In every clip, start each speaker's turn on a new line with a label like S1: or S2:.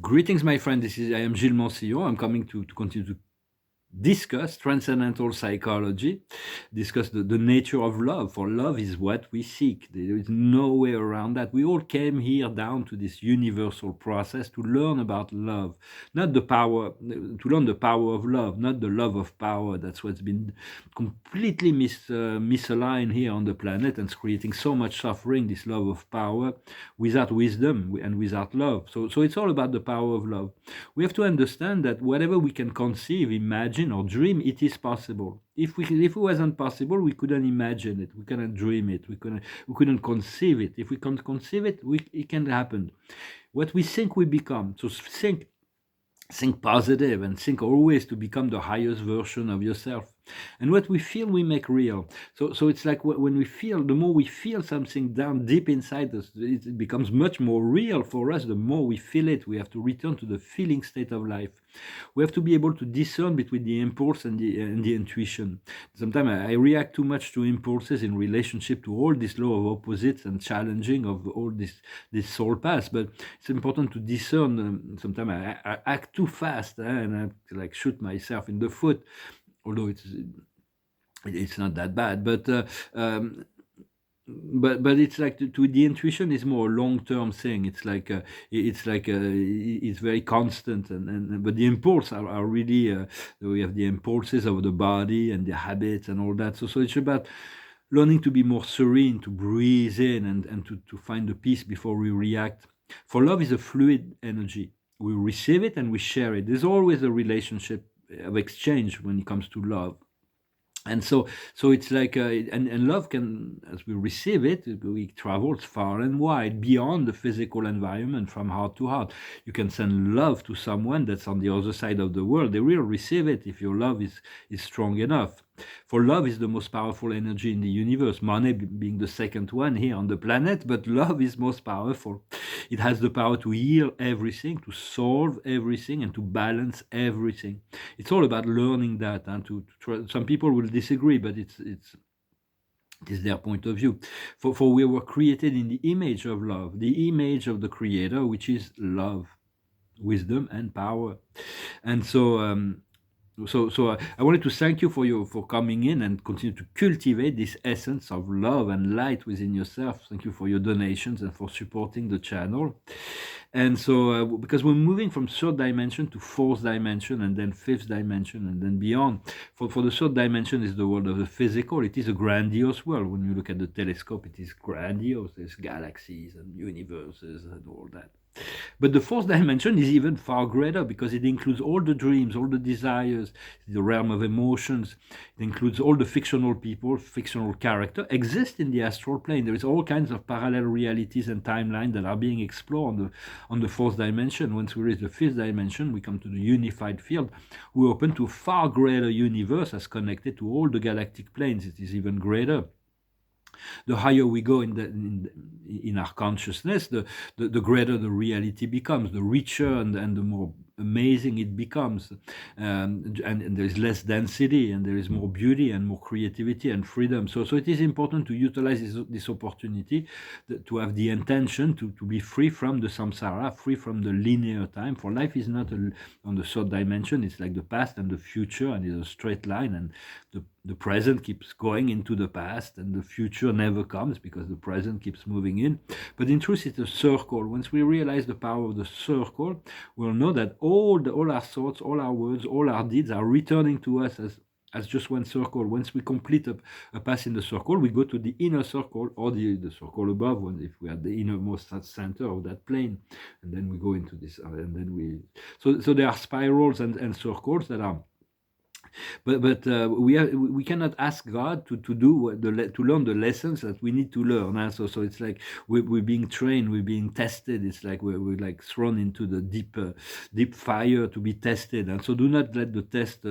S1: Greetings, my friend. I am Gilles Mancillon. I'm coming to continue to discuss transcendental psychology, discuss the nature of love. For love is what we seek. There is no way around that. We all came here down to this universal process to learn about love, not the power, to learn the power of love, not the love of power. That's what's been completely misaligned here on the planet and it's creating so much suffering, this love of power, without wisdom and without love. So it's all about the power of love. We have to understand that whatever we can conceive, imagine, or dream, it is possible. If it wasn't possible, we couldn't imagine it. We couldn't dream it. We couldn't conceive it. If we can't conceive it, it can happen. What we think, we become. So think positive and think always to become the highest version of yourself. And what we feel, we make real. So it's like when we feel, the more we feel something down deep inside us, it becomes much more real for us. The more we feel it, we have to return to the feeling state of life. We have to be able to discern between the impulse and the intuition. Sometimes I react too much to impulses in relationship to all this law of opposites and challenging of all this soul path. But it's important to discern. Sometimes I act too fast, and I like shoot myself in the foot, although it's not that bad. But it's like to the intuition is more a long-term thing. It's very constant, and but the impulse are really we have the impulses of the body and the habits and all that. So it's about learning to be more serene, to breathe in and to find the peace before we react. For love is a fluid energy. We receive it and we share it. There's always a relationship of exchange when it comes to love. And so it's like and love can, as we receive it, we travels far and wide beyond the physical environment, from heart to heart. You can send love to someone that's on the other side of the world. They will receive it if your love is strong enough. For love is the most powerful energy in the universe, money being the second one here on the planet, but love is most powerful. It has the power to heal everything, to solve everything, and to balance everything. It's all about learning that, and to try. Some people will disagree, but it is their point of view. For we were created in the image of love, the image of the Creator, which is love, wisdom, and power. And so I wanted to thank you for coming in and continue to cultivate this essence of love and light within yourself. Thank you for your donations and for supporting the channel. And so because we're moving from third dimension to fourth dimension and then fifth dimension and then beyond. For the third dimension is the world of the physical. It is a grandiose world. When you look at the telescope, it is grandiose. There's galaxies and universes and all that. But the fourth dimension is even far greater because it includes all the dreams, all the desires, the realm of emotions. It includes all the fictional people, fictional character exist in the astral plane. There is all kinds of parallel realities and timelines that are being explored on the fourth dimension. Once we reach the fifth dimension, we come to the unified field. We open to a far greater universe as connected to all the galactic planes. It is even greater. The higher we go in our consciousness, the greater the reality becomes, the richer and the more amazing it becomes, and there is less density, and there is more beauty and more creativity and freedom. So it is important to utilize this opportunity to have the intention to be free from the samsara, free from the linear time. For life is not on the third dimension. It's like the past and the future, and it's a straight line, and the present keeps going into the past, and the future never comes because the present keeps moving in. But in truth, it's a circle. Once we realize the power of the circle, we'll know that all our thoughts, all our words, all our deeds are returning to us as just one circle. Once we complete a path in the circle, we go to the inner circle or the circle above, if we are the innermost center of that plane, and then we go into this, and then so there are spirals and circles that are. But we cannot ask God to learn the lessons that we need to learn. So it's like we're being trained, we're being tested. It's like we're like thrown into the deep fire to be tested. And so do not let the test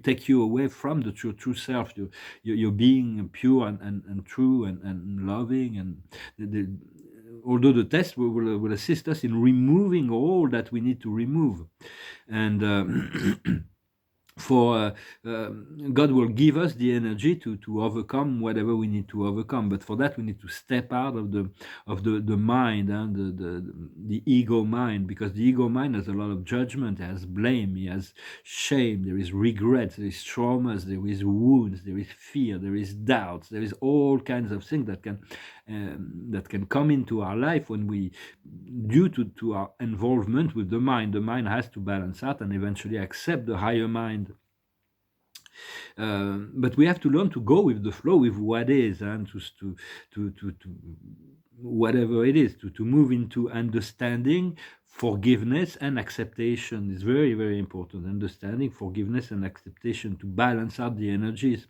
S1: take you away from the true self. You're being pure and true and loving, and although the test will assist us in removing all that we need to remove. And for God will give us the energy to overcome whatever we need to overcome. But for that, we need to step out of the mind and the ego mind, because the ego mind has a lot of judgment, it has blame, it has shame, there is regret, there is traumas, there is wounds, there is fear, there is doubts, there is all kinds of things that can come into our life when we, due to our involvement with the mind. The mind has to balance out and eventually accept the higher mind. But we have to learn to go with the flow, with what is, and to whatever it is, to move into understanding, forgiveness, and acceptation is very, very important. Understanding, forgiveness, and acceptation to balance out the energies.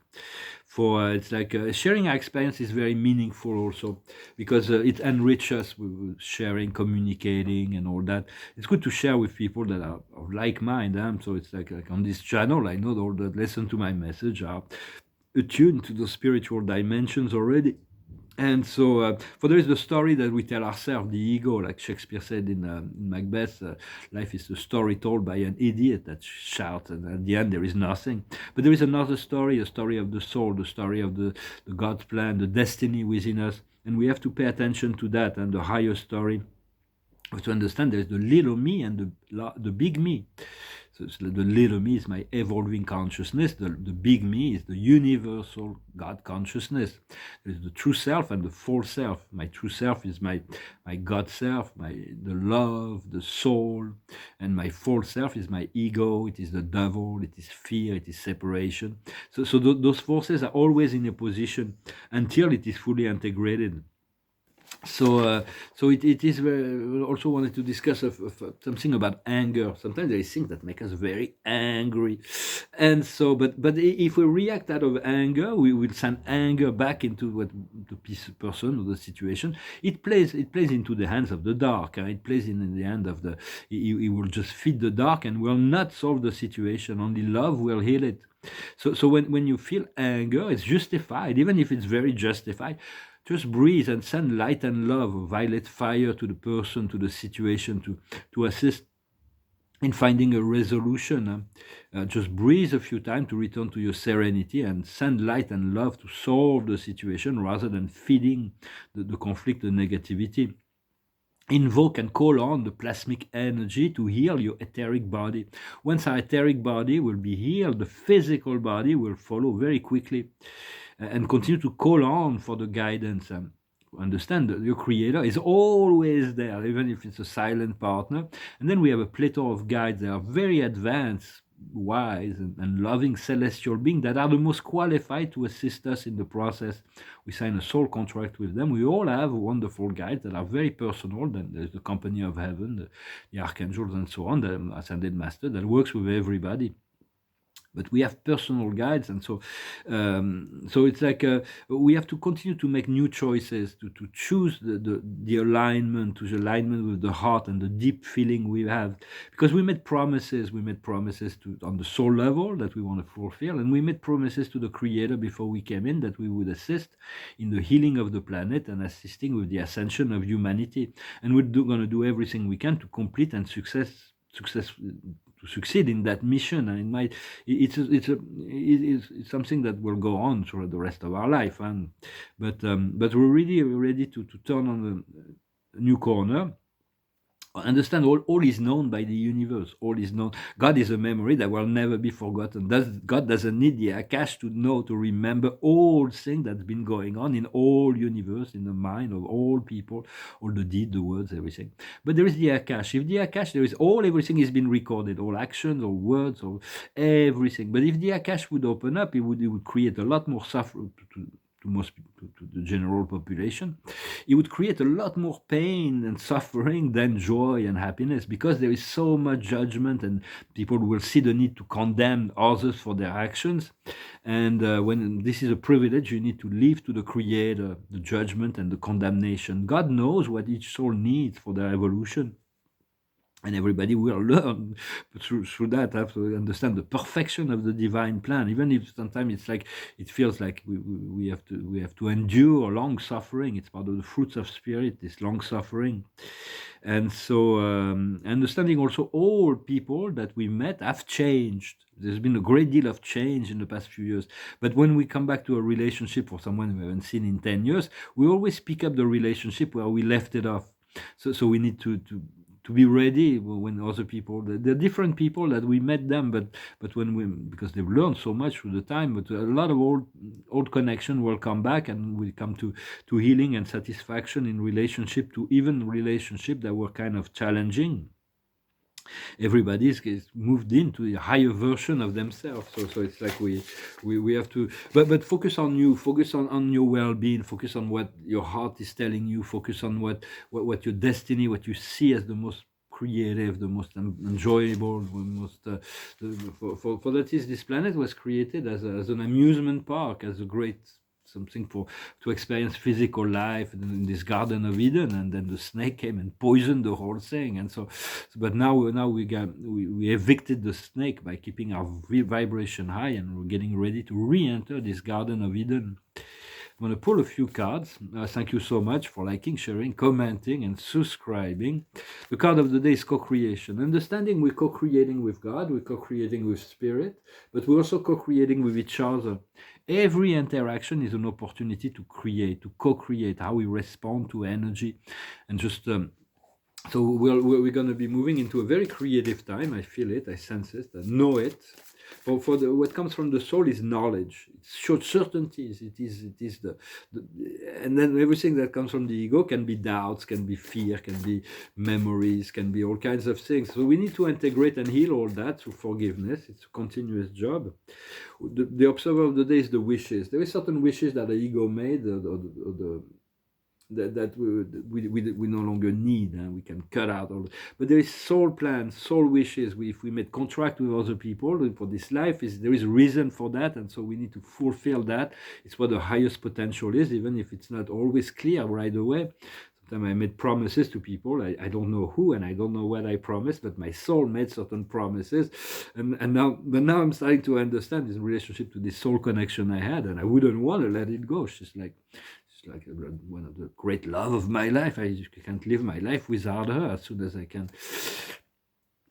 S1: For it's like sharing our experience is very meaningful also, because it enriches us with sharing, communicating, and all that. It's good to share with people that are of like mind. So it's like on this channel, I know all that listen to my message are attuned to the spiritual dimensions already. And so, for there is the story that we tell ourselves, the ego, like Shakespeare said in Macbeth, life is a story told by an idiot that shouts, and at the end there is nothing. But there is another story, a story of the soul, the story of the God's plan, the destiny within us. And we have to pay attention to that and the higher story. To understand there's the little me and the big me. So the little me is my evolving consciousness. The big me is the universal God consciousness. There's the true self and the false self. My true self is my God self, the love, the soul, and my false self is my ego. It is the devil. It is fear. It is separation. So those forces are always in a position until it is fully integrated. So it is very, also wanted to discuss something about anger. Sometimes there is things that make us very angry, and so but if we react out of anger, we will send anger back into what the person or the situation. It plays into the hands of the dark. It plays in the hand of the. It will just feed the dark and will not solve the situation. Only love will heal it. So when you feel anger, it's justified, even if it's very justified. Just breathe and send light and love, violet fire to the person, to the situation, to assist in finding a resolution. Just breathe a few times to return to your serenity and send light and love to solve the situation rather than feeding the conflict, the negativity. Invoke and call on the plasmic energy to heal your etheric body. Once our etheric body will be healed, the physical body will follow very quickly. And continue to call on for the guidance. Understand that your creator is always there, even if it's a silent partner. And then we have a plethora of guides that are very advanced, wise, and loving celestial beings that are the most qualified to assist us in the process. We sign a soul contract with them. We all have wonderful guides that are very personal. Then there's the company of heaven, the archangels, and so on, the ascended master that works with everybody. But we have personal guides, and so it's like we have to continue to make new choices, to choose the alignment, to the alignment with the heart and the deep feeling we have, because we made promises to on the soul level that we want to fulfill, and we made promises to the creator before we came in that we would assist in the healing of the planet and assisting with the ascension of humanity, and we're going to do everything we can to complete and to succeed in that mission. And it's something that will go on through the rest of our life. But we're really ready to turn on a new corner. Understand, all is known by the universe. All is known. God is a memory that will never be forgotten. God doesn't need the Akash to know, to remember all things that's been going on in all universe, in the mind of all people, all the deed, the words, everything. But there is the Akash. If the Akash, there is everything has been recorded, all actions, all words, or everything. But if the Akash would open up, it would create a lot more suffering to the general population. It would create a lot more pain and suffering than joy and happiness, because there is so much judgment, and people will see the need to condemn others for their actions. And when this is a privilege, you need to leave to the Creator the judgment and the condemnation. God knows what each soul needs for their evolution. and everybody will learn through that, have to understand the perfection of the divine plan, even if sometimes it's like it feels like we have to endure long suffering. It's part of the fruits of spirit, this long suffering. And so understanding also all people that we met have changed. There's been a great deal of change in the past few years, but when we come back to a relationship for someone we haven't seen in 10 years, we always pick up the relationship where we left it off. So we need to be ready when other people, the different people that we met them, but when we, because they've learned so much through the time, but a lot of old connection will come back, and we come to healing and satisfaction in relationship, to even relationship that were kind of challenging. Everybody's moved into a higher version of themselves. So it's like we have to, but focus on you, focus on your well-being, focus on what your heart is telling you, focus on what your destiny, what you see as the most creative, the most enjoyable, the most for that is, this planet was created as an amusement park, as a great something to experience physical life in this Garden of Eden, and then the snake came and poisoned the whole thing. And so, but now we evicted the snake by keeping our vibration high, and we're getting ready to re-enter this Garden of Eden. I'm going to pull a few cards. Thank you so much for liking, sharing, commenting, and subscribing. The card of the day is co-creation. Understanding we're co-creating with God, we're co-creating with Spirit, but we're also co-creating with each other. Every interaction is an opportunity to create, to co-create, how we respond to energy. And just so we're going to be moving into a very creative time. I feel it, I sense it, I know it. What comes from the soul is knowledge. It's short certainties. It is and then everything that comes from the ego can be doubts, can be fear, can be memories, can be all kinds of things. So we need to integrate and heal all that through forgiveness. It's a continuous job. The observer of the day is the wishes. There are certain wishes that the ego made, that we no longer need, and we can cut out all. But there is soul plans, soul wishes. If we made contract with other people for this life, there is a reason for that, and so we need to fulfill that. It's what the highest potential is, even if it's not always clear right away. Sometimes I made promises to people. I don't know who, and I don't know what I promised, but my soul made certain promises, and now I'm starting to understand this relationship to this soul connection I had, and I wouldn't want to let it go. She's like one of the great love of my life. I can't live my life without her. As soon as I can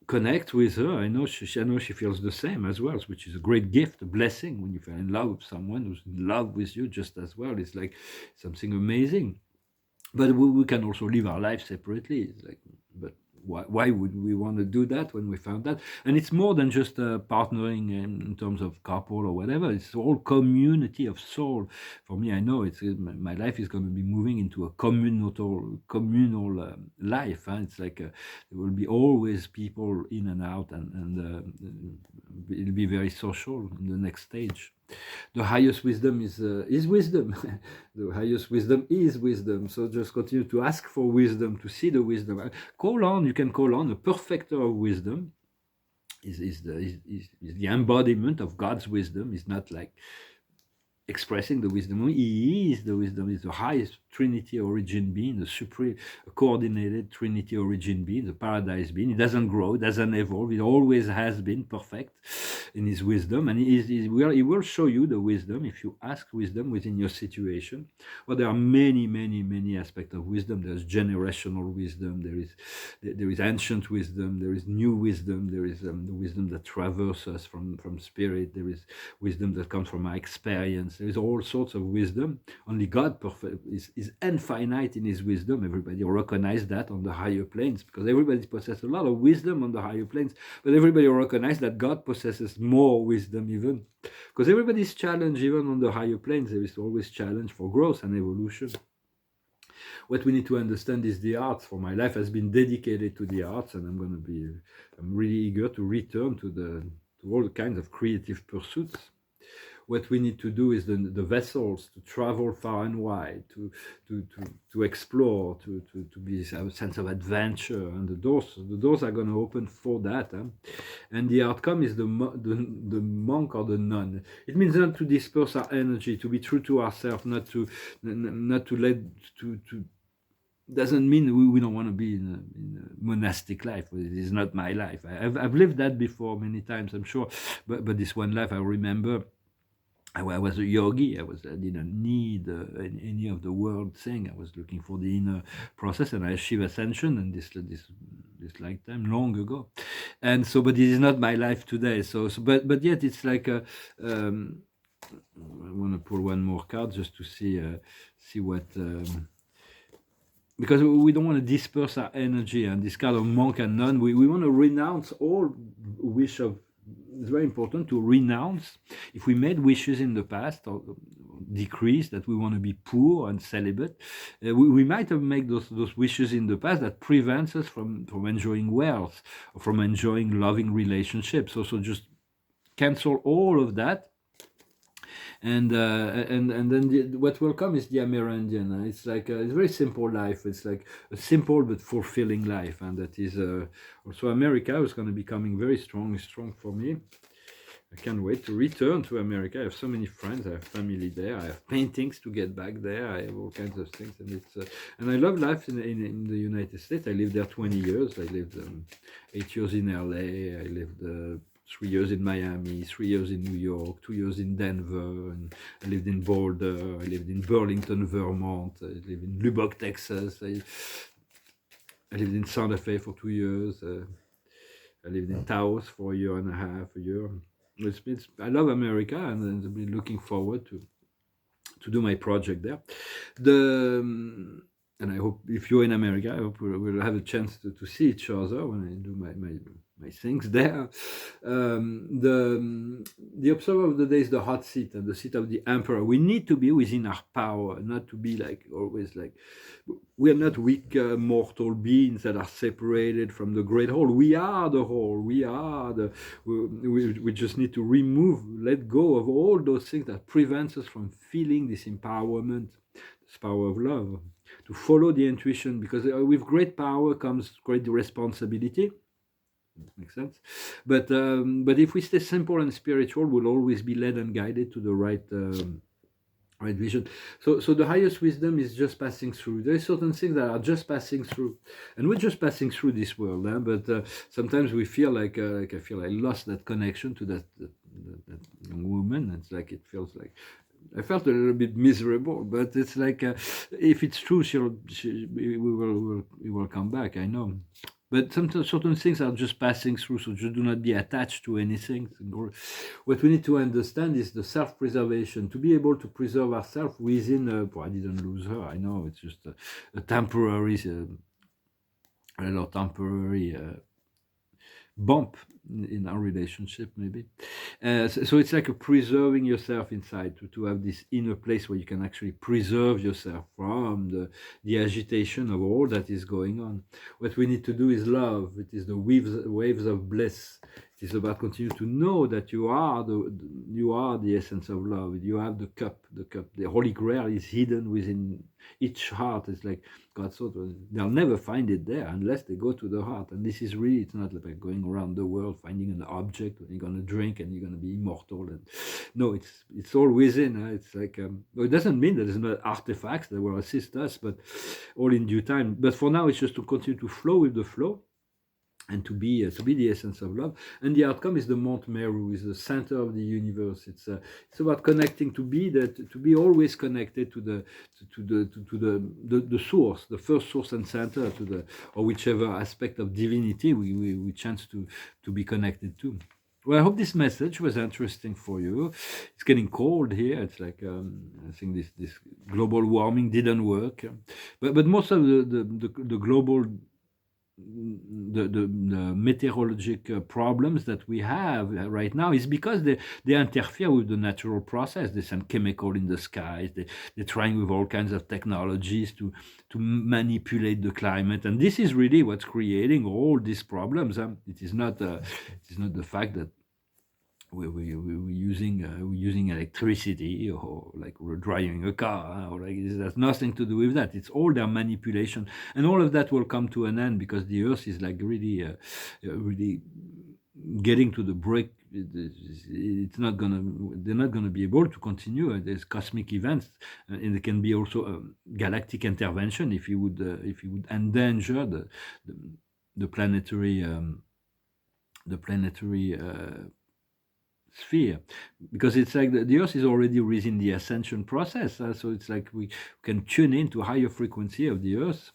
S1: connect with her, I know she feels the same as well, which is a great gift, a blessing. When you fall in love with someone who's in love with you just as well, it's like something amazing. But we can also live our life separately. It's like, but why would we want to do that when we found that? And it's more than just partnering in terms of couple or whatever. It's all community of soul. For me, I know my life is going to be moving into a communal life. It's like there will be always people in and out, and it'll be very social in the next stage. The highest wisdom is wisdom. The highest wisdom is wisdom. So just continue to ask for wisdom, to see the wisdom. You can call on a perfecter of wisdom. Is the embodiment of God's wisdom. Is not like expressing the wisdom. He is the wisdom. Is the highest Trinity origin being, the supreme coordinated Trinity origin being, the paradise being. It doesn't grow, it doesn't evolve. It always has been perfect in his wisdom, and he will show you the wisdom if you ask wisdom within your situation. Well, there are many aspects of wisdom. There's generational wisdom. There is ancient wisdom. There is new wisdom. There is the wisdom that traverses us from spirit. There is wisdom that comes from our experience. There is all sorts of wisdom. Only God is infinite in his wisdom. Everybody recognize that on the higher planes, because everybody possesses a lot of wisdom on the higher planes, but everybody recognize that God possesses more wisdom even, because everybody's challenged. Even on the higher planes, there is always challenge for growth and evolution. What we need to understand is the arts. For my life has been dedicated to the arts, and I'm really eager to return to all kinds of creative pursuits. What we need to do is the vessels to travel far and wide, to explore, to be a sense of adventure, and the doors are going to open for that. And the outcome is the monk or the nun. It means not to disperse our energy, to be true to ourselves, not to doesn't mean we don't want to be in a monastic life. It is not my life. I've lived that before many times, I'm sure. But this one life, I remember I was a yogi. I didn't need any of the world thing. I was looking for the inner process, and I achieved ascension in this lifetime long ago. And so, but it is not my life today. But yet it's like a. I want to pull one more card just to see what. Because we don't want to disperse our energy, and this card of monk and nun, we want to renounce all wish of. It's very important to renounce if we made wishes in the past or decrees that we want to be poor and celibate. We might have made those wishes in the past that prevents us from enjoying wealth or from enjoying loving relationships. So just cancel all of that, and then what will come is the Amerindian. It's like it's a very simple life. It's like a simple but fulfilling life, and that is also America is going to be coming very strong for me. I can't wait to return to America. I have so many friends. I have family there. I have paintings to get back there. I have all kinds of things, and it's and I love life in the United States. I lived there 20 years. I lived 8 years in LA. I lived 3 years in Miami, 3 years in New York, 2 years in Denver, and I lived in Boulder, I lived in Burlington, Vermont, I lived in Lubbock, Texas, I lived in Santa Fe for 2 years, I lived in Taos for a year and a half, a year. I love America, and I've been looking forward to do my project there. And I hope if you're in America, I hope we'll have a chance to see each other when I do my things there. The observer of the day is the hot seat and the seat of the emperor. We need to be within our power, not to be like always like we are not weak mortal beings that are separated from the great whole. We are the whole. We just need to let go of all those things that prevents us from feeling this empowerment, this power of love, to follow the intuition, because with great power comes great responsibility. Makes sense. But if we stay simple and spiritual, we'll always be led and guided to the right vision. So the highest wisdom is just passing through. There are certain things that are just passing through, and we're just passing through this world. But sometimes we feel like I feel I lost that connection to that young woman. It's like it feels like I felt a little bit miserable, but it's like if it's true, we will come back. I know. But sometimes certain things are just passing through, so just do not be attached to anything. What we need to understand is the self-preservation, to be able to preserve ourselves within. I didn't lose her. I know it's just a temporary, bump in our relationship, maybe. So it's like a preserving yourself inside, to have this inner place where you can actually preserve yourself from the agitation of all that is going on. What we need to do is love. It is the waves of bliss. It is about continuing to know that you are the essence of love. You have the cup. The Holy Grail is hidden within each heart. It's like God thought they'll never find it there unless they go to the heart. And this is really, it's not like going around the world finding an object when you're going to drink and you're going to be immortal. And no, it's all within. It's like it doesn't mean that there's no artifacts that will assist us, but all in due time. But for now, it's just to continue to flow with the flow, and to be the essence of love. And the outcome is the Mount Meru, is the center of the universe. It's about connecting, to be always connected to the source, the first source and center, or whichever aspect of divinity we chance to be connected to. Well, I hope this message was interesting for you. It's getting cold here. It's like I think this global warming didn't work, but most of the global the meteorologic problems that we have right now is because they interfere with the natural process. They send chemical in the skies. They're trying with all kinds of technologies to manipulate the climate, and this is really what's creating all these problems. It is not the fact that we're using electricity, or like we're driving a car, or like it has nothing to do with that. It's all their manipulation, and all of that will come to an end, because the earth is like really getting to the break, it's not gonna, they're not gonna be able to continue. There's cosmic events, and there can be also galactic intervention if you would endanger the, the planetary the planetary sphere, because it's like the Earth is already within the ascension process, so it's like we can tune in to higher frequency of the Earth.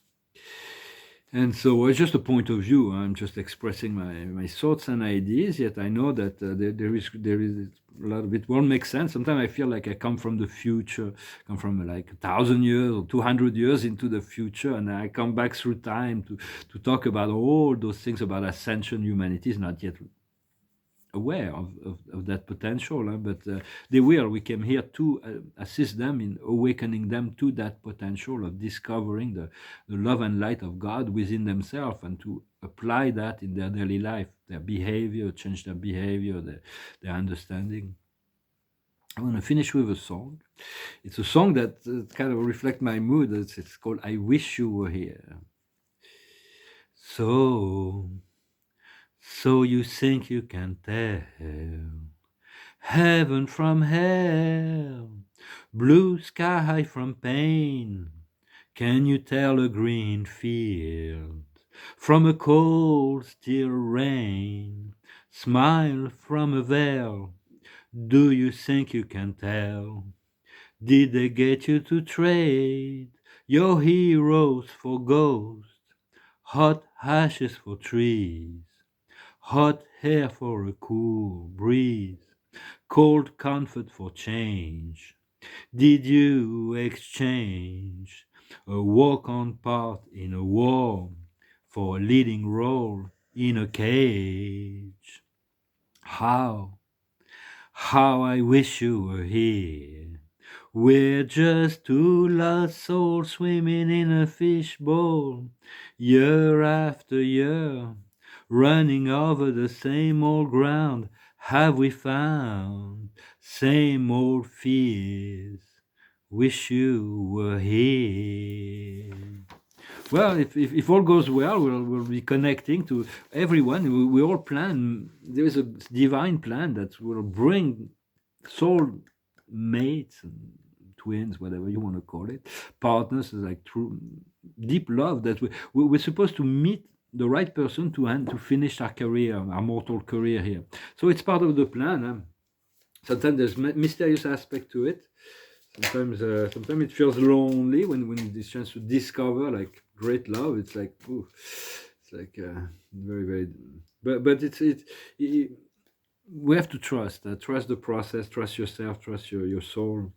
S1: And so it's just a point of view. I'm just expressing my thoughts and ideas. Yet I know that there is a lot of it won't make sense. Sometimes I feel like I come from the future, come from like 1,000 years or 200 years into the future, and I come back through time to talk about all those things about ascension. Humanity is not yet aware of that potential, but they will. We came here to assist them in awakening them to that potential of discovering the love and light of God within themselves, and to apply that in their daily life, their behavior, change their behavior, their understanding. I'm going to finish with a song. It's a song that kind of reflects my mood. It's called I Wish You Were Here. So you think you can tell heaven from hell, blue sky from pain? Can you tell a green field from a cold still rain? Smile from a veil, do you think you can tell? Did they get you to trade your heroes for ghosts, hot ashes for trees, hot air for a cool breeze, cold comfort for change? Did you exchange a walk-on part in a war for a leading role in a cage? How I wish you were here. We're just two lost souls swimming in a fishbowl, year after year, running over the same old ground. Have we found same old fears? Wish you were here. Well, if all goes well, we'll be connecting to everyone. We all plan. There is a divine plan that will bring soul mates and twins, whatever you want to call it, partners, like true deep love, that we're supposed to meet the right person to finish our career, our mortal career here. So it's part of the plan. Sometimes there's mysterious aspect to it. Sometimes it feels lonely when this chance to discover like great love. It's like, ooh, it's like very very, but we have to trust the process, trust yourself, trust your soul.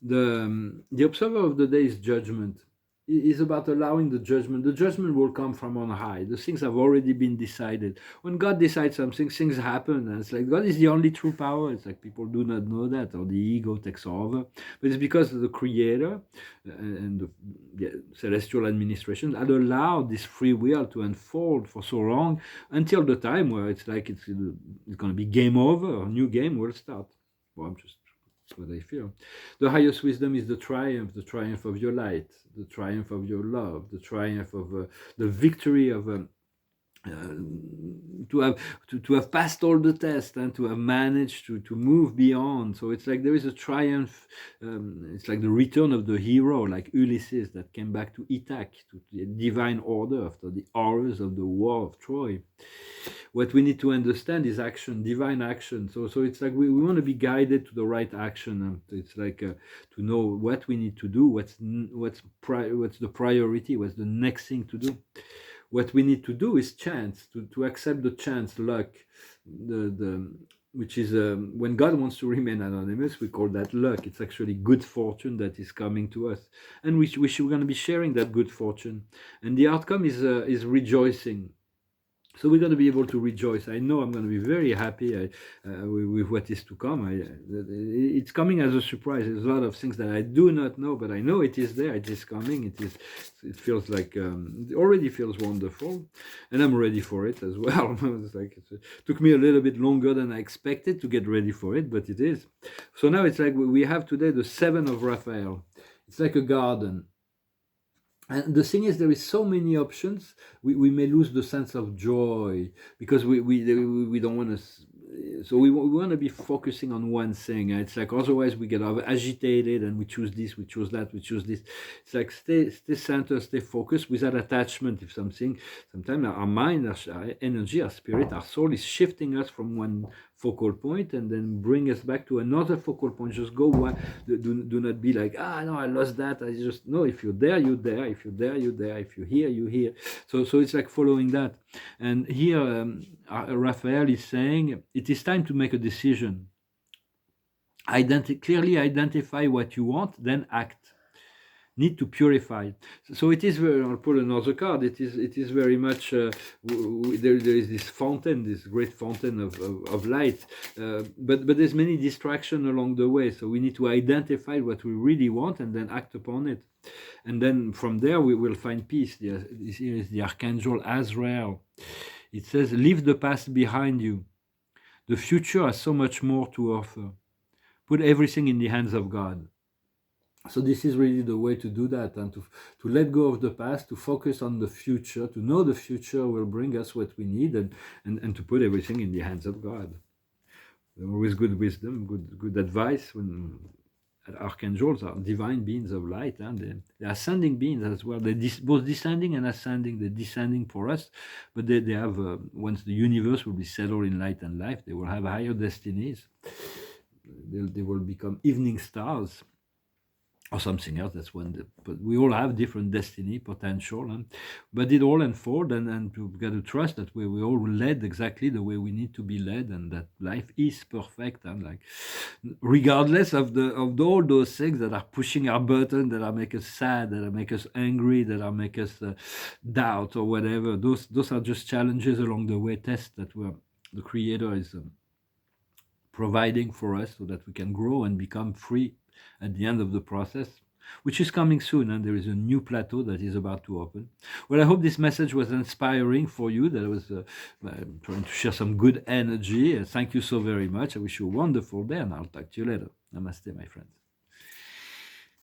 S1: The observer of the day is judgment. Is about allowing the judgment. The judgment will come from on high. The things have already been decided. When God decides something, things happen, and it's like God is the only true power. It's like people do not know that, or the ego takes over. But it's because the Creator and the celestial administration had allowed this free will to unfold for so long, until the time where it's like it's going to be game over. A new game will start. Well, that's what I feel. The highest wisdom is the triumph of your light, the triumph of your love, the triumph of the victory of to have passed all the tests and to have managed to move beyond. So it's like there is a triumph. It's like the return of the hero, like Ulysses, that came back to Ithaca, to the divine order after the horrors of the war of Troy. What we need to understand is action, divine action. So it's like we want to be guided to the right action. It's like to know what we need to do, what's the priority, what's the next thing to do. What we need to do is chance, to accept the chance, luck, which is when God wants to remain anonymous, we call that luck. It's actually good fortune that is coming to us, and we're going to be sharing that good fortune, and the outcome is rejoicing. So we're going to be able to rejoice. I know I'm going to be very happy with what is to come. It's coming as a surprise. There's a lot of things that I do not know, but I know it is there. It is coming. It feels like it already feels wonderful, and I'm ready for it as well. It took me a little bit longer than I expected to get ready for it, but it is. So now it's like we have today the 7 of Raphael. It's like a garden. And the thing is, there is so many options. We may lose the sense of joy because we don't want to. So we want to be focusing on one thing. It's like otherwise we get agitated and we choose this, we choose that, we choose this. It's like stay centered, stay focused without attachment. If something, sometimes our mind, our energy, our spirit, our soul is shifting us from one focal point and then bring us back to another focal point. Just go one. Do not be like, no, I lost that. I just no. If you're there, you're there. If you're there, you're there. If you're here, you're here. So it's like following that. And here Raphael is saying it is time to make a decision. Clearly identify what you want, then act. Need to purify. So it is very. I'll put another card. It is very much. There is this fountain, this great fountain of light, but there's many distractions along the way. So we need to identify what we really want and then act upon it, and then from there we will find peace. This is the Archangel Azrael. It says, "Leave the past behind you. The future has so much more to offer. Put everything in the hands of God." So this is really the way to do that, and to let go of the past, to focus on the future, to know the future will bring us what we need, and to put everything in the hands of God. Always good wisdom, good advice. When archangels are divine beings of light, and they're ascending beings as well. They're both descending and ascending. They're descending for us, but they have, once the universe will be settled in light and life, they will have higher destinies. They will become evening stars or something else. That's but we all have different destiny potential, but it all unfold, and we've got to trust that we all led exactly the way we need to be led, and that life is perfect, and like regardless of all those things that are pushing our button, that are make us sad, that are make us angry, that are make us doubt or whatever. Those are just challenges along the way, tests that the Creator is providing for us so that we can grow and become free at the end of the process, which is coming soon, and there is a new plateau that is about to open. Well, I hope this message was inspiring for you, that I was trying to share some good energy. Thank you so very much. I wish you a wonderful day, and I'll talk to you later. Namaste, my friends.